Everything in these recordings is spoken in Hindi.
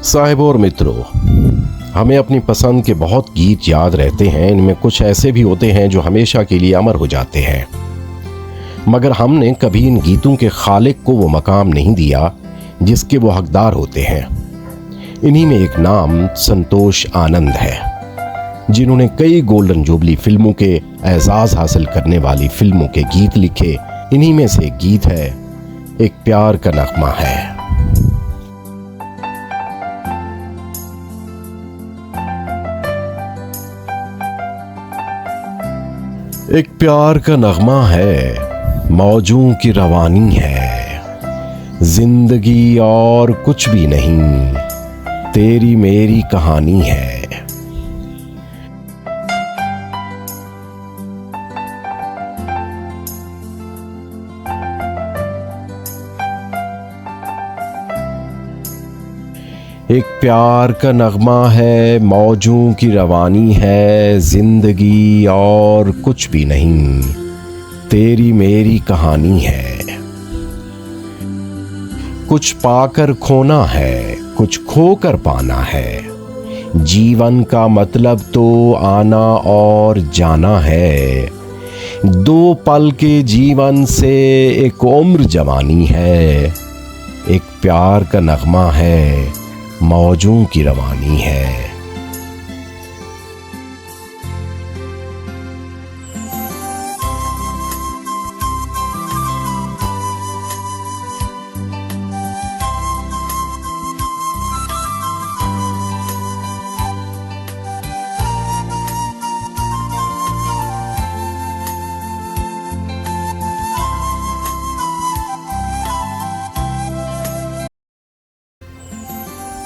साहिबों और मित्रों, हमें अपनी पसंद के बहुत गीत याद रहते हैं। इनमें कुछ ऐसे भी होते हैं जो हमेशा के लिए अमर हो जाते हैं, मगर हमने कभी इन गीतों के खालिक को वो मकाम नहीं दिया जिसके वो हकदार होते हैं। इन्हीं में एक नाम संतोष आनंद है, जिन्होंने कई गोल्डन जुबली फिल्मों के एजाज हासिल करने वाली फिल्मों के गीत लिखे। इन्हीं में से एक गीत है एक प्यार का नगमा है। एक प्यार का नगमा है, मौजों की रवानी है, जिंदगी और कुछ भी नहीं, तेरी मेरी कहानी है। एक प्यार का नगमा है, मौजों की रवानी है, जिंदगी और कुछ भी नहीं, तेरी मेरी कहानी है। कुछ पाकर खोना है, कुछ खोकर पाना है, जीवन का मतलब तो आना और जाना है। दो पल के जीवन से एक उम्र जवानी है। एक प्यार का नगमा है, मौजों की रवानी है।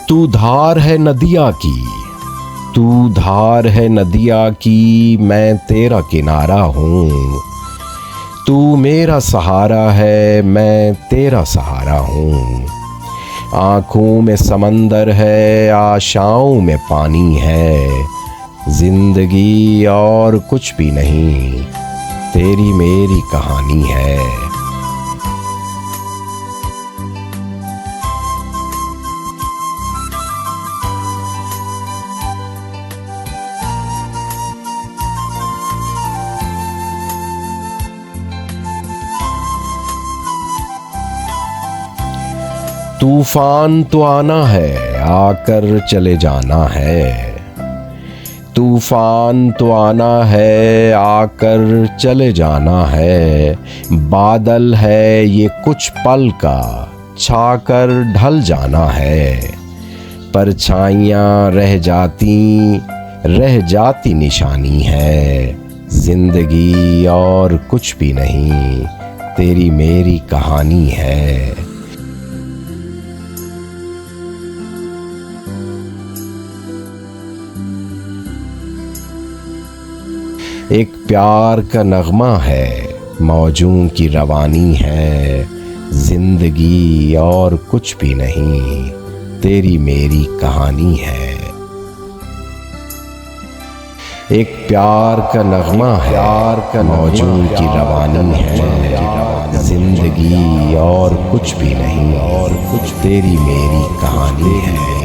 तू धार है नदिया की, तू धार है नदिया की, मैं तेरा किनारा हूँ। तू मेरा सहारा है, मैं तेरा सहारा हूँ। आँखों में समंदर है, आशाओं में पानी है, जिंदगी और कुछ भी नहीं, तेरी मेरी कहानी है। तूफान तो आना है, आकर चले जाना है। तूफान तो आना है, आकर चले जाना है। बादल है ये कुछ पल का, छाकर ढल जाना है। परछाइयाँ रह जाती निशानी है। जिंदगी और कुछ भी नहीं, तेरी मेरी कहानी है। एक प्यार का नगमा है, मौजों की रवानी है, जिंदगी और कुछ भी नहीं, तेरी मेरी कहानी है। एक प्यार का नगमा है, प्यार का मौजों की रवानी है, जिंदगी और कुछ भी नहीं, और कुछ तेरी मेरी कहानी है।